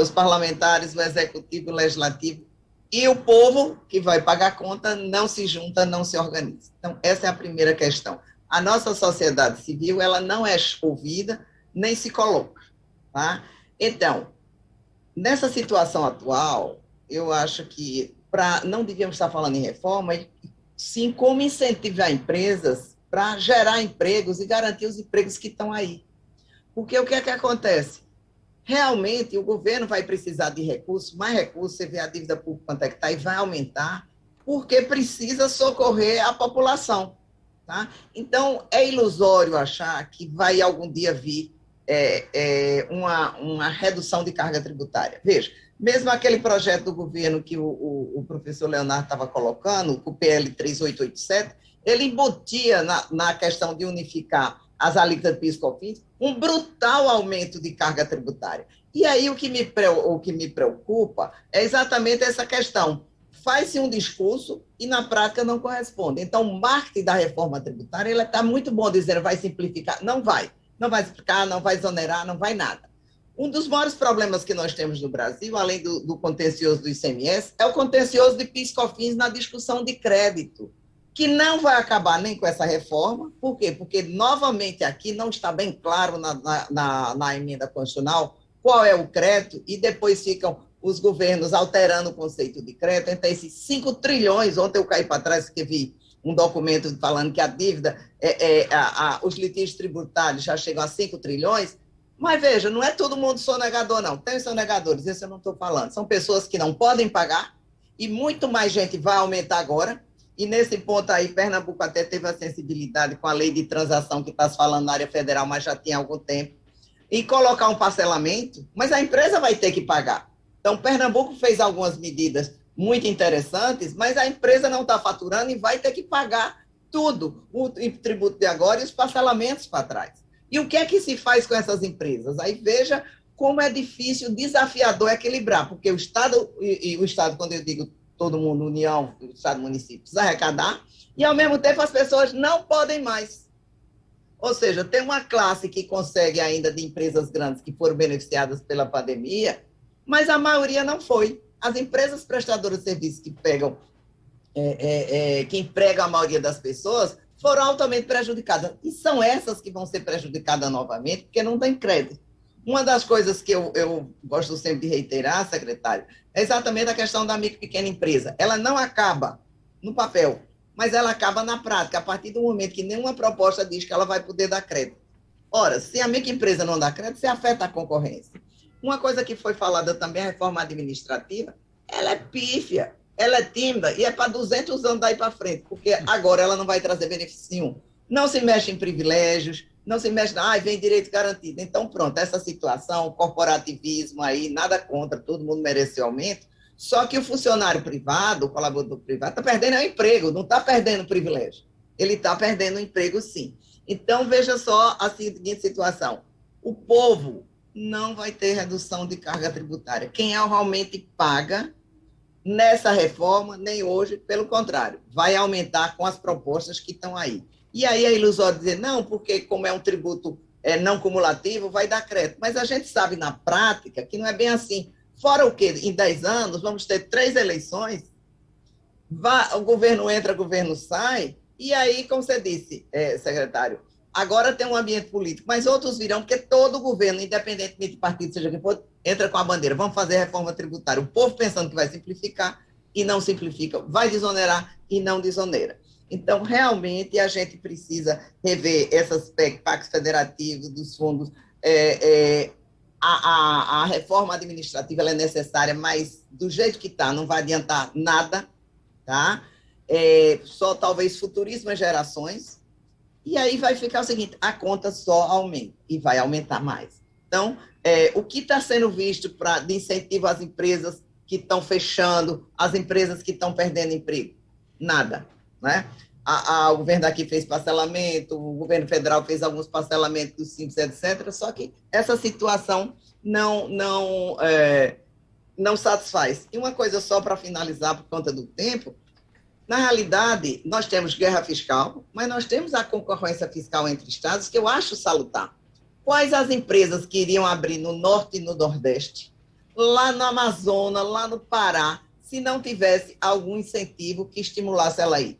os parlamentares, o executivo, o legislativo, e o povo, que vai pagar a conta, não se junta, não se organiza. Então, essa é a primeira questão. A nossa sociedade civil, ela não é ouvida, nem se coloca, tá? Então, nessa situação atual, eu acho que não devíamos estar falando em reforma, e sim, como incentivar empresas para gerar empregos e garantir os empregos que estão aí. Porque o que é que acontece? Realmente, o governo vai precisar de recursos, mais recursos, você vê a dívida pública quanto é que está, e vai aumentar, porque precisa socorrer a população. Tá? Então, é ilusório achar que vai algum dia vir uma redução de carga tributária. Veja, mesmo aquele projeto do governo que o professor Leonardo estava colocando, o PL 3887, ele embutia na questão de unificar as alíquotas de PIS e COFINS um brutal aumento de carga tributária. E aí o que me preocupa é exatamente essa questão. Faz-se um discurso e na prática não corresponde. Então, o marketing da reforma tributária está muito bom dizendo vai simplificar. Não vai. Não vai simplificar, não vai exonerar, não vai nada. Um dos maiores problemas que nós temos no Brasil, além do contencioso do ICMS, é o contencioso de PIS e COFINS na discussão de crédito, que não vai acabar nem com essa reforma. Por quê? Porque, novamente, aqui não está bem claro na emenda constitucional qual é o crédito, e depois ficam os governos alterando o conceito de crédito. Então, esses 5 trilhões, ontem eu caí para trás, porque vi um documento falando que a dívida, os litígios tributários já chegam a 5 trilhões, mas veja, não é todo mundo sonegador, não. Tem sonegadores, isso eu não estou falando. São pessoas que não podem pagar, e muito mais gente vai aumentar agora, e nesse ponto aí, Pernambuco até teve a sensibilidade com a lei de transação que está se falando na área federal, mas já tinha algum tempo, e colocar um parcelamento, mas a empresa vai ter que pagar. Então, Pernambuco fez algumas medidas muito interessantes, mas a empresa não está faturando e vai ter que pagar tudo, o tributo de agora e os parcelamentos para trás. E o que é que se faz com essas empresas? Aí veja como é difícil, desafiador equilibrar, porque o Estado, e o Estado, quando eu digo todo mundo, União, o Estado, município, precisa arrecadar, e ao mesmo tempo as pessoas não podem mais. Ou seja, tem uma classe que consegue ainda de empresas grandes que foram beneficiadas pela pandemia, mas a maioria não foi. As empresas prestadoras de serviços que pegam, que empregam a maioria das pessoas, foram altamente prejudicadas. E são essas que vão ser prejudicadas novamente, porque não tem crédito. Uma das coisas que eu gosto sempre de reiterar, secretário, é exatamente a questão da micro e pequena empresa. Ela não acaba no papel, mas ela acaba na prática, a partir do momento que nenhuma proposta diz que ela vai poder dar crédito. Ora, se a microempresa não dá crédito, você afeta a concorrência. Uma coisa que foi falada também, a reforma administrativa, ela é pífia, ela é tímida e é para 200 anos daí para frente, porque agora ela não vai trazer benefício nenhum. Não se mexe em privilégios, não se mexe, vem direito garantido. Então, pronto, essa situação, corporativismo aí, nada contra, todo mundo merece aumento, só que o funcionário privado, o colaborador privado, está perdendo o emprego, não está perdendo privilégio. Ele está perdendo o emprego, sim. Então, veja só a seguinte situação. O povo não vai ter redução de carga tributária. Quem realmente paga nessa reforma, nem hoje, pelo contrário, vai aumentar com as propostas que estão aí. E aí é ilusório dizer, não, porque como é um tributo não cumulativo, vai dar crédito. Mas a gente sabe na prática que não é bem assim. Fora o quê? Em 10 anos, vamos ter 3 eleições, o governo entra, o governo sai, e aí, como você disse, secretário, agora tem um ambiente político, mas outros virão, porque todo governo, independentemente de partido, seja quem for, entra com a bandeira, vamos fazer reforma tributária. O povo pensando que vai simplificar e não simplifica, vai desonerar e não desonera. Então, realmente, a gente precisa rever essas pactos federativos dos fundos. A reforma administrativa ela é necessária, mas do jeito que está, não vai adiantar nada, tá? Só talvez futuríssimas gerações, e aí vai ficar o seguinte, a conta só aumenta, e vai aumentar mais. Então, o que está sendo visto de incentivo às empresas que estão fechando, às empresas que estão perdendo emprego? Nada, né? O governo daqui fez parcelamento, o governo federal fez alguns parcelamentos dos Simples, etc., só que essa situação não satisfaz. E uma coisa só para finalizar, por conta do tempo, na realidade, nós temos guerra fiscal, mas nós temos a concorrência fiscal entre estados, que eu acho salutar. Quais as empresas que iriam abrir no Norte e no Nordeste, lá no Amazonas, lá no Pará, se não tivesse algum incentivo que estimulasse ela aí?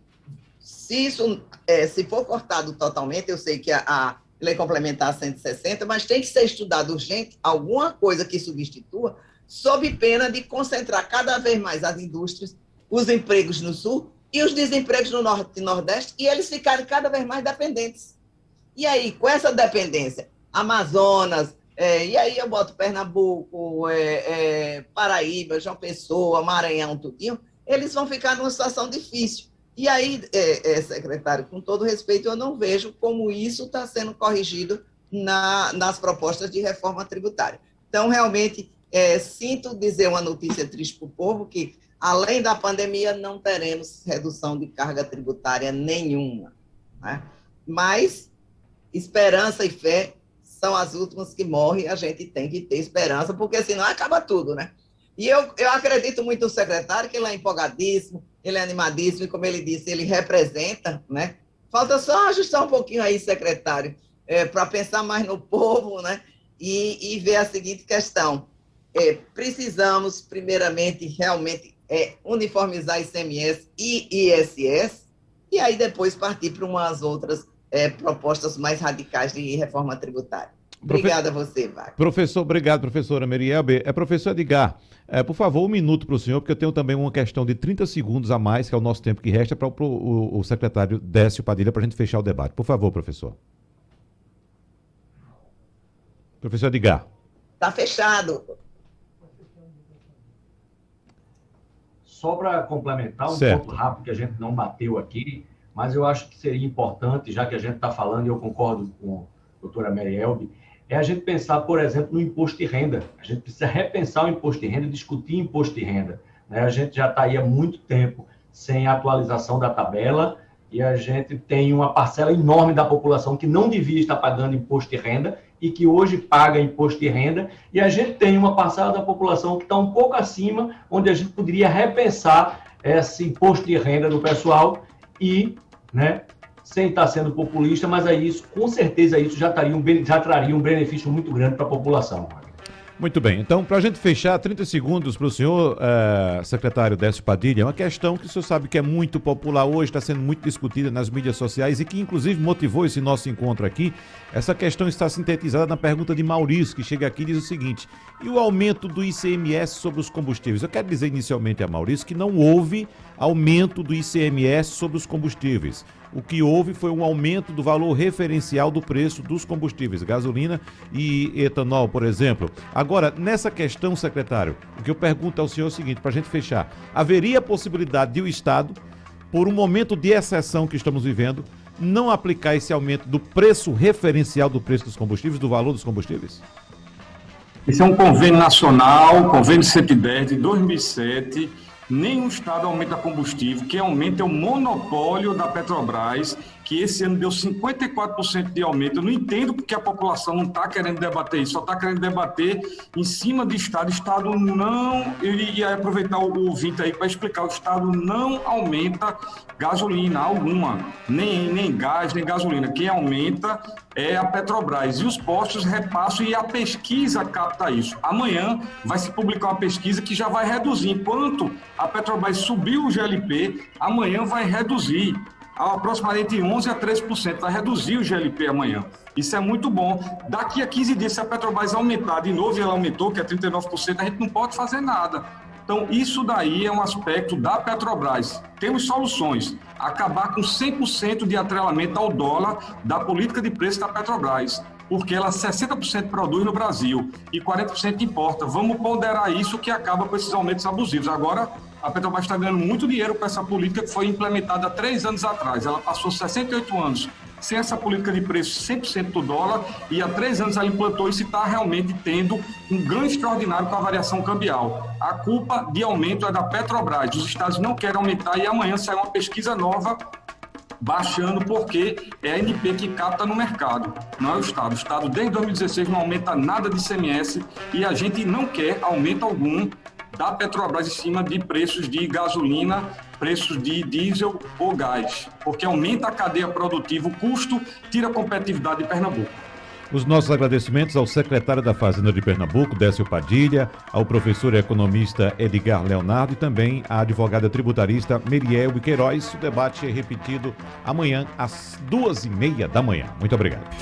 Se for cortado totalmente, eu sei que a lei complementar 160, mas tem que ser estudado urgente alguma coisa que substitua, sob pena de concentrar cada vez mais as indústrias, os empregos no Sul, e os desempregos no Norte e Nordeste, e eles ficarem cada vez mais dependentes. E aí, com essa dependência, Amazonas, e aí eu boto Pernambuco, Paraíba, João Pessoa, Maranhão, tudinho, eles vão ficar numa situação difícil. E aí, secretário, com todo respeito, eu não vejo como isso está sendo corrigido nas propostas de reforma tributária. Então, realmente, sinto dizer uma notícia triste para o povo, que, além da pandemia, não teremos redução de carga tributária nenhuma, né? Mas esperança e fé são as últimas que morrem, a gente tem que ter esperança, porque senão acaba tudo, né? E eu acredito muito no secretário, que ele é empolgadíssimo, ele é animadíssimo, e como ele disse, ele representa, né? Falta só ajustar um pouquinho aí, secretário, para pensar mais no povo, né? E ver a seguinte questão. Precisamos, primeiramente, realmente uniformizar ICMS e ISS, e aí depois partir para umas outras propostas mais radicais de reforma tributária. Obrigada a você, Wagner. Professor, obrigado, professora Merielbe. Professor Edgar, por favor, 1 minuto para o senhor, porque eu tenho também uma questão de 30 segundos a mais, que é o nosso tempo que resta, para o secretário Décio Padilha, para a gente fechar o debate. Por favor, professor. Professor Edgar. Está fechado. Só para complementar, ponto rápido que a gente não bateu aqui, mas eu acho que seria importante, já que a gente está falando, e eu concordo com a doutora Merielbe, a gente pensar, por exemplo, no imposto de renda. A gente precisa repensar o imposto de renda, discutir imposto de renda, né? A gente já está aí há muito tempo sem atualização da tabela, e a gente tem uma parcela enorme da população que não devia estar pagando imposto de renda e que hoje paga imposto de renda, e a gente tem uma parcela da população que está um pouco acima, onde a gente poderia repensar esse imposto de renda do pessoal e, né, sem estar sendo populista, mas aí isso, com certeza, isso já traria um benefício muito grande para a população. Muito bem, então, para a gente fechar, 30 segundos para o senhor, secretário Décio Padilha, uma questão que o senhor sabe que é muito popular hoje, está sendo muito discutida nas mídias sociais e que, inclusive, motivou esse nosso encontro aqui. Essa questão está sintetizada na pergunta de Maurício, que chega aqui e diz o seguinte: e o aumento do ICMS sobre os combustíveis? Eu quero dizer inicialmente a Maurício que não houve aumento do ICMS sobre os combustíveis. O que houve foi um aumento do valor referencial do preço dos combustíveis, gasolina e etanol, por exemplo. Agora, nessa questão, secretário, o que eu pergunto ao senhor é o seguinte, para a gente fechar: haveria a possibilidade de o Estado, por um momento de exceção que estamos vivendo, não aplicar esse aumento do preço referencial do preço dos combustíveis, do valor dos combustíveis? Esse é um convênio nacional, convênio 110 de 2007. Nenhum estado aumenta combustível, quem aumenta é o monopólio da Petrobras, que esse ano deu 54% de aumento. Eu não entendo porque a população não está querendo debater isso, só está querendo debater em cima de Estado. Estado não, e aproveitar o ouvinte aí para explicar, o Estado não aumenta gasolina alguma, nem gás, nem gasolina. Quem aumenta é a Petrobras, e os postos repassam, e a pesquisa capta isso. Amanhã vai se publicar uma pesquisa que já vai reduzir. Enquanto a Petrobras subiu o GLP, amanhã vai reduzir aproximadamente 11% a 13%, vai reduzir o GLP amanhã. Isso é muito bom. Daqui a 15 dias, se a Petrobras aumentar de novo, e ela aumentou, que é 39%, a gente não pode fazer nada. Então, isso daí é um aspecto da Petrobras. Temos soluções. Acabar com 100% de atrelamento ao dólar da política de preço da Petrobras, porque ela 60% produz no Brasil e 40% importa. Vamos ponderar isso, que acaba com esses aumentos abusivos. Agora, a Petrobras está ganhando muito dinheiro com essa política que foi implementada há 3 anos atrás. Ela passou 68 anos sem essa política de preço 100% do dólar, e há 3 anos ela implantou isso e está realmente tendo um ganho extraordinário com a variação cambial. A culpa de aumento é da Petrobras. Os estados não querem aumentar, e amanhã sai uma pesquisa nova baixando, porque é a ANP que capta no mercado, não é o Estado. O Estado, desde 2016, não aumenta nada de ICMS, e a gente não quer aumento algum da Petrobras em cima de preços de gasolina, preços de diesel ou gás, porque aumenta a cadeia produtiva, o custo, tira a competitividade de Pernambuco. Os nossos agradecimentos ao secretário da Fazenda de Pernambuco, Décio Padilha, ao professor e economista Edgar Leonardo e também à advogada tributarista Merielbe Queiroz. O debate é repetido amanhã às 2h30 da manhã. Muito obrigado.